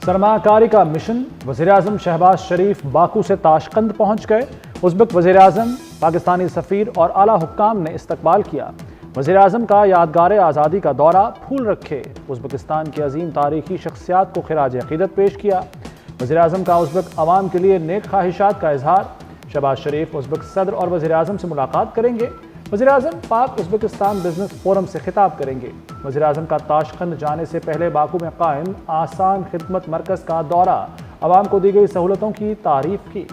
सरमाकारी का मिशन। वज़ीर-ए-आज़म शहबाज शरीफ बाकू से ताशकंद पहुंच गए। उज़्बेक वज़ीर-ए-आज़म, पाकिस्तानी सफ़ीर और आला हुक्काम ने इस्तकबाल किया। वज़ीर-ए-आज़म का यादगार आज़ादी का दौरा फूल रखे। उज़्बेकिस्तान की अजीम तारीखी शख्सियात को खिराज अक़ीदत पेश किया। वज़ीर-ए-आज़म का उज़्बेक अवाम के लिए नेक ख्वाहिशात का इजहार। शहबाज शरीफ उज़्बेक सदर और वज़ीर-ए-आज़म से मुलाकात करेंगे। वज़ीर-ए-आज़म पाक उज़्बेकिस्तान बिजनेस फोरम से खिताब करेंगे। वज़ीर-ए-आज़म का ताशकंद जाने से पहले बाकू में कायम आसान खिदमत मरकज़ का दौरा, अवाम को दी गई सहूलतों की तारीफ की।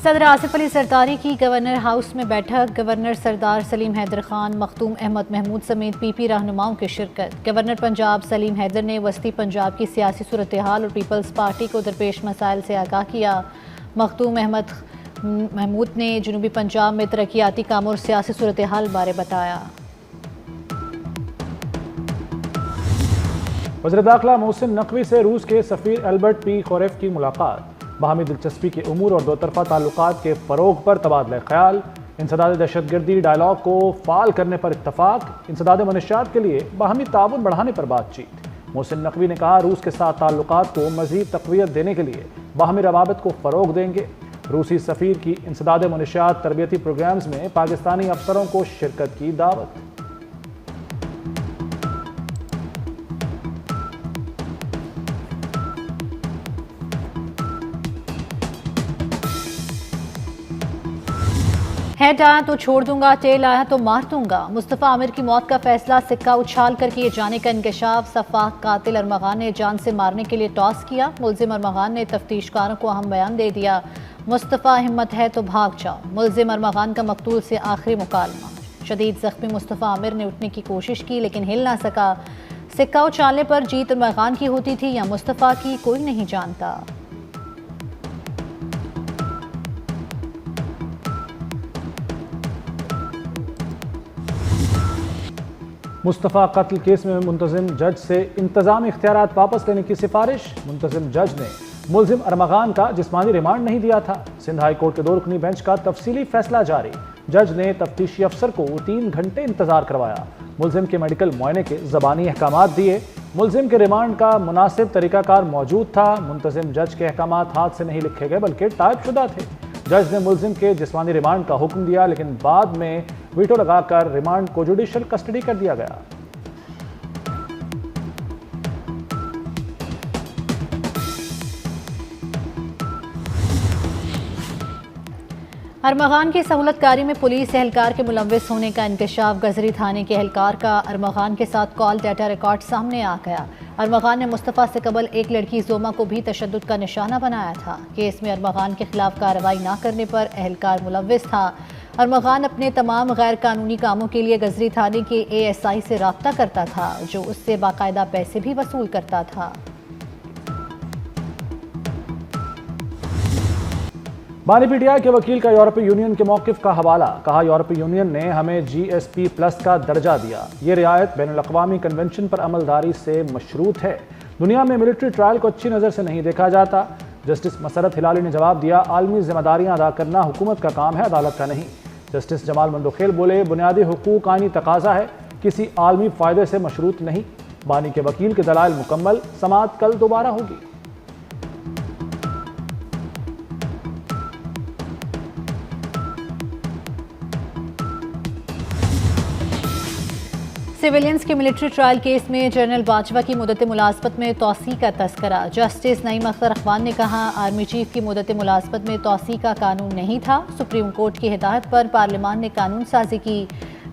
सदर आसिफ अली सरदारी की गवर्नर हाउस में बैठक। गवर्नर सरदार सलीम हैदर खान, मखदूम अहमद महमूद समेत पीपी रहनुमाओं की शिरकत। गवर्नर पंजाब सलीम हैदर ने वस्ती पंजाब की सियासी सूरत हाल और पीपल्स पार्टी को दरपेश मसाइल से आगाह किया। मखदूम अहमद महमूद ने जनूबी पंजाब में तरक्याती कामों और सियासी सूरत हाल बारे बताया। वज़ीर दाखिला मोहसिन नकवी से रूस के सफ़ीर एल्बर्ट पी खोरेफ की मुलाकात। बाहमी दिलचस्पी के उमूर और दोतरफा ताल्लुकात के फ़रोग पर तबादला ख्याल। इंसदाद दहशतगर्दी डायलॉग को फ़ाल करने पर इत्तफाक। इंसदाद मनशियात के लिए बाहमी ताउन बढ़ाने पर बातचीत। मोहसिन नकवी ने कहा, रूस के साथ ताल्लुकात को मज़ीद तक़वियत देने के लिए बाहमी रवाबत को फ़रोग देंगे। रूसी सफ़ीर की इंसदाद मनशियात तरबियती प्रोग्राम्स में पाकिस्तानी अफसरों को शिरकत की दावत। हेड आया तो छोड़ दूंगा, टेल आया तो मार दूंगा। मुस्तफ़ा आमिर की मौत का फैसला सिक्का उछाल कर किए जाने का इंकशाफ। सफाक कातिल अरमगान ने जान से मारने के लिए टॉस किया। मुल्जिम अरमगान ने तफ्तीशकारों को अहम बयान दे दिया। मुस्तफ़ा हिम्मत है तो भाग जाओ। मुल्जिम अरमगान का मकतूल से आखिरी मुकालमा। शदीद जख्मी मुस्तफ़ा आमिर ने उठने की कोशिश की लेकिन हिल ना सका। सिक्का उछालने पर जीत अरमगान की होती थी या मुस्तफ़ा की, कोई नहीं जानता। मुस्तफ़ा कत्ल केस में मुंतज़िम जज से इंतज़ामी इख्तियारात वापस लेने की सिफारिश। मुंतज़िम जज ने मुल्जिम अरमगान का जिस्मानी रिमांड नहीं दिया था। सिंध हाई कोर्ट के 2 रुकनी बेंच का तफसीली फैसला जारी। जज ने तफ्तीशी अफसर को 3 घंटे इंतजार करवाया। मुल्जिम के मेडिकल मुआयने के ज़बानी अहकामात दिए। मुल्जिम के रिमांड का मुनासिब तरीकाकार मौजूद था। मुंतज़िम जज के अहकामात हाथ से नहीं लिखे गए बल्कि टाइप शुदा थे। जज ने मुल्जिम के जिस्मानी रिमांड का हुक्म दिया लेकिन बाद में वीटो लगाकर रिमांड को जुडिशल कस्टडी कर दिया गया। अरमगान की सहूलतकारी में पुलिस एहलकार के मुलव्विस होने का इंकशाफ। गजरी थाने के एहलकार का अरमगान के साथ कॉल डाटा रिकॉर्ड सामने आ गया। अरमगान ने मुस्तफ़ा से कबल एक लड़की जोमा को भी तशद्दुद का निशाना बनाया था। केस में अरमगान के खिलाफ कार्रवाई न करने पर एहलकार मुलव्विस था। अरमगान अपने तमाम गैर कानूनी कामों के लिए गजरी थाने के ASI से रब्ता करता था जो उससे बाकायदा पैसे भी वसूल करता था। बानी PTI के वकील का यूरोपीय यूनियन के मौक़िफ़ का हवाला। कहा, यूरोपीय यूनियन ने हमें GSP+ का दर्जा दिया। ये रियायत बैनुल अक़वामी कन्वेंशन पर अमलदारी से मशरूत है। दुनिया में मिलिट्री ट्रायल को अच्छी नज़र से नहीं देखा जाता। जस्टिस मसरत हिलाली ने जवाब दिया, आलमी जिम्मेदारियाँ अदा करना हुकूमत का काम है, अदालत का नहीं। जस्टिस जमाल मंदोखेल बोले, बुनियादी हुकूक आईनी तकाजा है, किसी आलमी फ़ायदे से मशरूत नहीं। बानी के वकील के दलाइल मुकम्मल। समाअत कल दोबारा होगी। सिविलियंस के मिलिट्री ट्रायल केस में जनरल बाजवा की मुद्दत मुलाजमत में तौसी का तस्करा। जस्टिस नईम अख्तर अखवान ने कहा, आर्मी चीफ की मुद्दत मुलाजमत में तौसी का कानून नहीं था। सुप्रीम कोर्ट की हिदायत पर पार्लियामान ने कानून साजी की।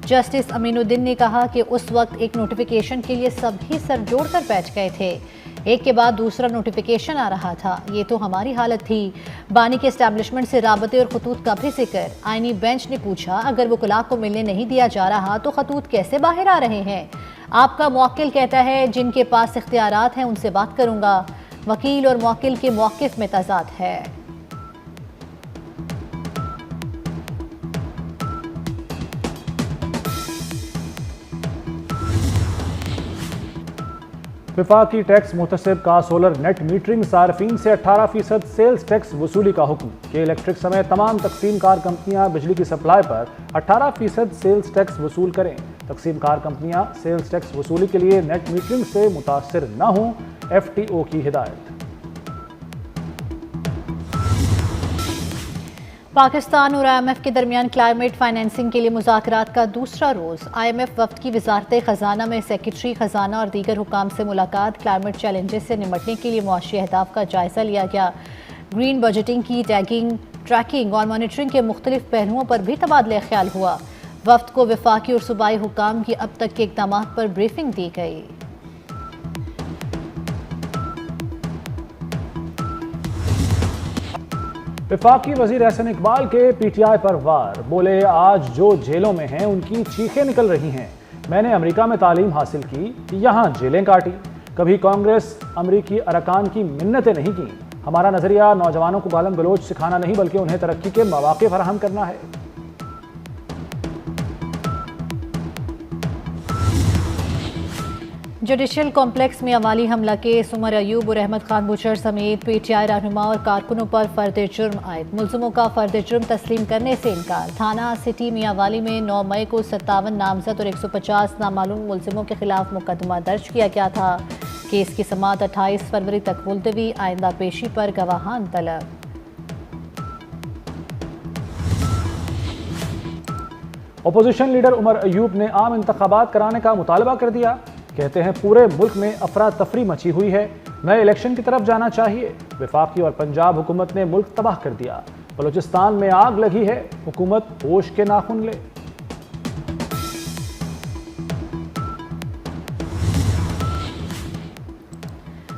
जस्टिस अमीनुद्दीन ने कहा कि उस वक्त एक नोटिफिकेशन के लिए सभी सर जोड़कर बैठ गए थे। एक के बाद दूसरा नोटिफिकेशन आ रहा था। ये तो हमारी हालत थी। बानी के एस्टैब्लिशमेंट से राबते और खतूत का भी जिक्र। आईनी बेंच ने पूछा, अगर वकला को मिलने नहीं दिया जा रहा तो खतूत कैसे बाहर आ रहे हैं? आपका मुवक्किल कहता है जिनके पास इख्तियारात हैं उनसे बात करूंगा। वकील और मुवक्किल के मौक़िफ़ में तज़ाद है। वफाकी टैक्स मुहतसिब का सोलर नेट मीटरिंग सार्फिन से 18% सेल्स टैक्स वसूली का हुक्म कि इलेक्ट्रिक समेत तमाम तकसीम कार कंपनियां बिजली की सप्लाई पर 18% सेल्स टैक्स वसूल करें। तकसीम कार कंपनियां सेल्स टैक्स वसूली के लिए नेट मीटरिंग से मुतासिर न हों, FTO की हिदायत। पाकिस्तान और IMF के दरमियान क्लाइमेट फाइनेंसिंग के लिए मुज़ाकरात का दूसरा रोज़। IMF वफ्द की वजारत ख़जाना में सेक्रेटरी ख़जाना और दीगर हुकाम से मुलाकात। क्लाइमेट चैलेंजेस से निमटने के लिए मुआशी अहदाफ का जायज़ा लिया गया। ग्रीन बजटिंग की टैगिंग, ट्रैकिंग और मॉनिटरिंग के मुख्तलिफ पहलुओं पर भी तबादला ख्याल हुआ। वफ्द को वफाकी और सूबाई हुकाम की अब तक के इक़दाम पर ब्रीफिंग दी गई। वफाकी वजीर एहसन इकबाल के PTI पर वार। बोले, आज जो जेलों में हैं उनकी चीखें निकल रही हैं। मैंने अमेरिका में तालीम हासिल की, यहाँ जेलें काटी। कभी कांग्रेस अमरीकी अरकान की मिन्नतें नहीं की। हमारा नजरिया नौजवानों को गालम गलोच सिखाना नहीं बल्कि उन्हें तरक्की के मौके फराहम करना है। जुडिशल कॉम्प्लेक्स में अवाली हमला केस। उमर अयूब और अहमद खान बुचर समेत PTI रहनुमा और कारकुनों पर फर्द जुर्म आयद। मुलजिमों का फर्द जुर्म तस्लीम करने से इनकार। थाना सिटी मियांवाली में 9 मई को 57 नामजद और 150 नामालूम मुलजिमों के खिलाफ मुकदमा दर्ज किया गया था। केस की समाअत 28 फरवरी तक मुलतवी। आइंदा पेशी पर गवाहान तलब। अपोजिशन लीडर उमर अयूब ने आम इंतखाबात कराने का मुतालबा कर दिया। कहते हैं पूरे मुल्क में अफरा तफरी मची हुई है, नए इलेक्शन की तरफ जाना चाहिए। वफाकी और पंजाब हुकूमत ने मुल्क तबाह कर दिया। बलूचिस्तान में आग लगी है, हुकूमत होश के नाखून ले।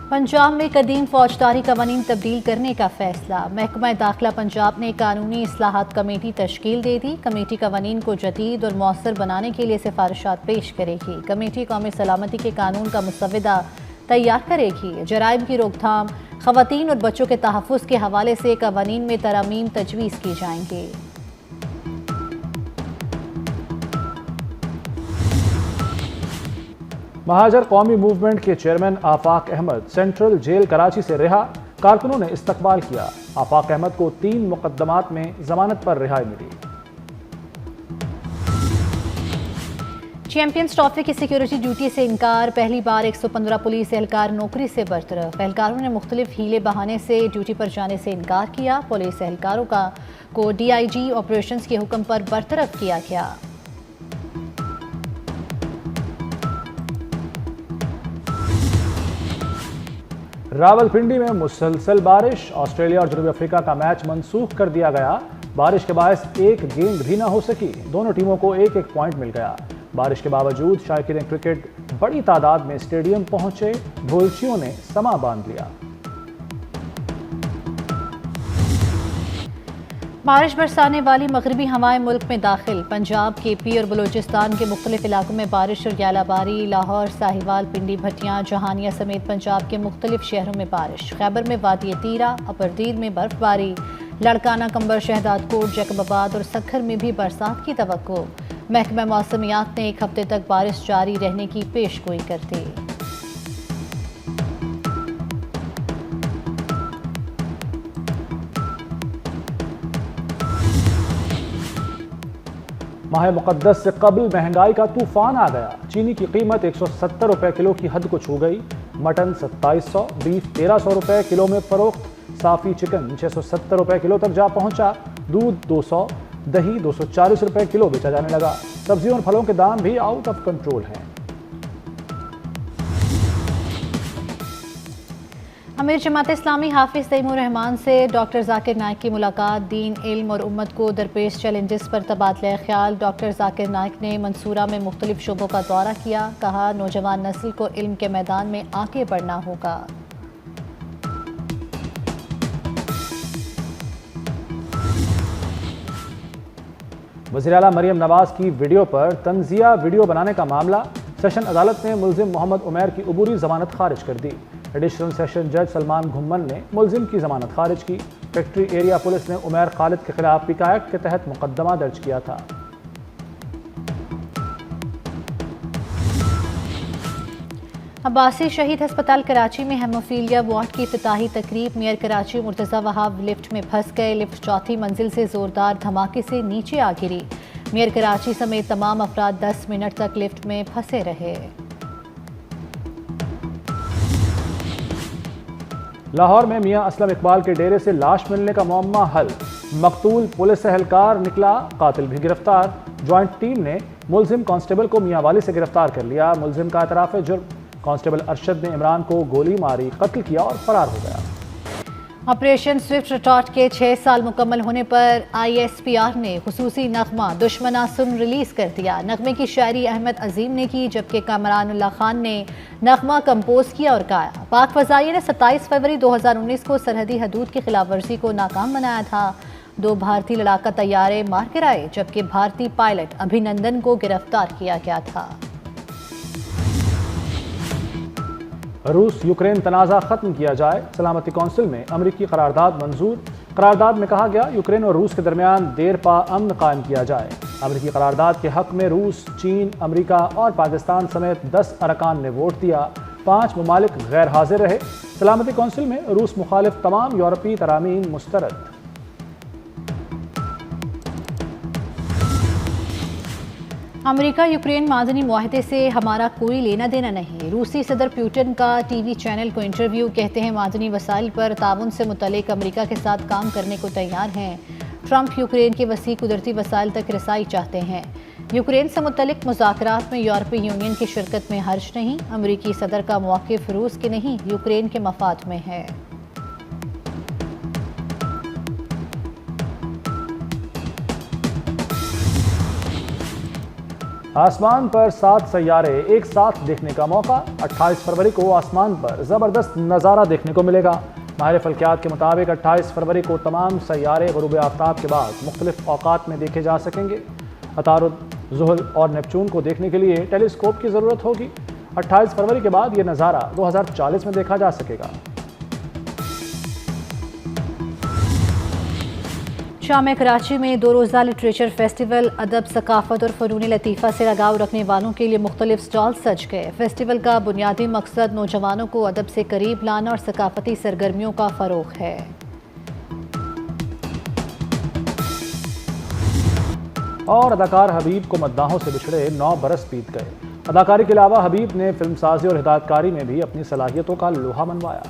पंजाब में कदीम फौजदारी कवानीन तब्दील करने का फैसला। महकमा दाखिला पंजाब ने कानूनी इस्लाहात कमेटी तश्कील दे दी। कमेटी कवानीन को जदीद और मौसर बनाने के लिए सिफारिशात पेश करेगी। कमेटी कौमी सलामती के कानून का मुसवदा तैयार करेगी। जराइम की रोकथाम, खवातीन और बच्चों के तहफ़्फ़ुज़ के हवाले से कवानीन में तरमीम तजवीज़ की जाएंगी। महाजर कौमी मूवमेंट के चेयरमैन आफाक अहमद सेंट्रल जेल कराची से रिहा। कारकुनों ने इस्तकबाल किया। आफाक अहमद को 3 मुकदमात में जमानत पर रिहाई मिली। चैंपियंस ट्रॉफी की सिक्योरिटी ड्यूटी से इनकार। पहली बार 115 पुलिस एहलकार नौकरी से बरतरफ। एहलकारों ने मुख्तलिफ हीले बहाने से ड्यूटी पर जाने से इनकार किया। पुलिस एहलकारों को DIG ऑपरेशंस के हुक्म पर बरतरफ किया गया। रावलपिंडी में मुसलसल बारिश। ऑस्ट्रेलिया और जनूबी अफ्रीका का मैच मनसूख कर दिया गया। बारिश के बायस एक गेंद भी न हो सकी। दोनों टीमों को एक एक पॉइंट मिल गया। बारिश के बावजूद शायकीन क्रिकेट बड़ी तादाद में स्टेडियम पहुंचे। ढोलचियों ने समा बांध लिया। बारिश बरसाने वाली मगरबी हवाएं मुल्क में दाखिल। पंजाब, KP और बलूचिस्तान के मुख्तलिफ इलाकों में बारिश और ग्यालाबारी। लाहौर, साहिवाल, पिंडी, भटियां, जहानिया समेत पंजाब के मुख्तलिफ शहरों में बारिश। खैबर में वादी तीरा, अपरदीर में बर्फबारी। लड़काना, कंबर, शहदादकोट, जैकबाबाद और सक्खर में भी बरसात की तवक्को। महकमा मौसमियात ने 1 हफ्ते तक बारिश जारी रहने की पेशगोई कर दी। माह मुक़द्दस से कबल महंगाई का तूफान आ गया। चीनी की कीमत 170 रुपए किलो की हद को छू गई। मटन 2700, बीफ 1300 रुपए किलो में फरोख्त। साफ़ी चिकन 670 रुपए किलो तक जा पहुंचा। दूध 200, दही 240 रुपए किलो बेचा जाने लगा। सब्जियों और फलों के दाम भी आउट ऑफ कंट्रोल हैं। अमीर जमात इस्लामी हाफिज तैमूर रहमान से डॉक्टर जाकिर नाइक की मुलाकात। दीन, इल्म और उम्मत को दरपेश चैलेंजेस पर तबादला ख्याल। डॉक्टर जाकिर नाइक ने मंसूरा में मुख्तलिफ शोबों का दौरा किया। कहा, नौजवान नस्ल को इल्म के मैदान में आगे बढ़ना होगा। वज़ीर आला मरियम नवाज की वीडियो पर तंजिया वीडियो बनाने का मामला। सेशन अदालत ने मुलजिम मोहम्मद उमैर की अबूरी जमानत खारिज कर दी। एडिशनल सेशन जज सलमान घुम्मन ने मुलजिम की जमानत खारिज की। फैक्ट्री एरिया पुलिस ने उमैर खालिद के खिलाफ पिका एक्ट के तहत मुकदमा दर्ज किया था। अब्बासी शहीद अस्पताल कराची में हेमोफीलिया वार्ड की इफ्तिताही तकरीब। मेयर कराची मुर्तज़ा वहाब लिफ्ट में फंस गए। लिफ्ट चौथी मंजिल से जोरदार धमाके से नीचे आ गिरी। मेयर कराची समेत तमाम अफराद 10 मिनट तक लिफ्ट में फंसे रहे। लाहौर में मियां असलम इकबाल के डेरे से लाश मिलने का मुअम्मा हल। मकतूल पुलिस एहलकार निकला, कातिल भी गिरफ्तार। ज्वाइंट टीम ने मुलजिम कांस्टेबल को मियांवाली से गिरफ्तार कर लिया। मुलजिम का एतराफ़ जुर्म। कांस्टेबल अरशद ने इमरान को गोली मारी, कत्ल किया और फरार हो गया। ऑपरेशन स्विफ्ट रिटॉर्ट के 6 साल मुकम्मल होने पर ISPR ने खुसूसी नगमा दुश्मना सुन रिलीज कर दिया। नगमे की शायरी अहमद अजीम ने की, जबकि कामरानुल्लाह खान ने नगमा कंपोज किया और गाया। पाक फ़ज़ाइया ने 27 फरवरी 2019 को सरहदी हदूद की खिलाफ वर्जी को नाकाम बनाया था। 2 भारतीय लड़ाका तैयारे मार गिराए, जबकि भारतीय पायलट अभिनंदन को गिरफ्तार किया गया था। रूस यूक्रेन तनाज़ा ख़त्म किया जाए, सलामती कौंसिल में अमरीकी करारदाद मंजूर। करारदाद में कहा गया यूक्रेन और रूस के दरमियान देर पा अमन कायम किया जाए। अमरीकी करारदाद के हक में रूस, चीन, अमरीका और पाकिस्तान समेत 10 अरकान ने वोट दिया। 5 ममालिक गैर हाजिर रहे। सलामती कौंसिल में रूस मुखालिफ तमाम यूरोपीय तरामीम मुस्तरद। अमेरिका यूक्रेन मादनी मुआहदे से हमारा कोई लेना देना नहीं। रूसी सदर पुतिन का टीवी चैनल को इंटरव्यू। कहते हैं मादनी वसाइल पर ताउन से मुतल्लिक अमेरिका के साथ काम करने को तैयार हैं। ट्रंप यूक्रेन के वसी कुदरती वसाइल तक रसाई चाहते हैं। यूक्रेन से मुतल्लिक मुज़ाकरात में यूरोपीय यूनियन की शिरकत में हर्ज नहीं। अमेरिकी सदर का मौक़िफ़ रूस के नहीं, यूक्रेन के मफाद में है। आसमान पर 7 सैयारे एक साथ देखने का मौका। 28 फरवरी को आसमान पर ज़बरदस्त नज़ारा देखने को मिलेगा। माहिर फल्कियात के मुताबिक 28 फरवरी को तमाम सैयारे ग़ुरूब आफ्ताब के बाद मुख्तलिफ औक़ात में देखे जा सकेंगे। अतारुद, ज़ुहल और नेपचून को देखने के लिए टेलीस्कोप की ज़रूरत होगी। 28 फरवरी के बाद ये नज़ारा 2040 में देखा जा सकेगा। जामिया कराची में 2 रोज़ा लिटरेचर फेस्टिवल। अदब, सकाफ़त और फ़नून लतीफ़ा से लगाव रखने वालों के लिए मुख्तलिफ स्टॉल सज गए। फेस्टिवल का बुनियादी मकसद नौजवानों को अदब से करीब लाना और सकाफ़ती सरगर्मियों का फ़रोग़ है। और अदाकार हबीब को मद्दाहों से बिछड़े 9 बरस बीत गए। अदाकारी के अलावा हबीब ने फिल्मसाजी और हिदायतकारी में भी अपनी सलाहियतों का लोहा मनवाया।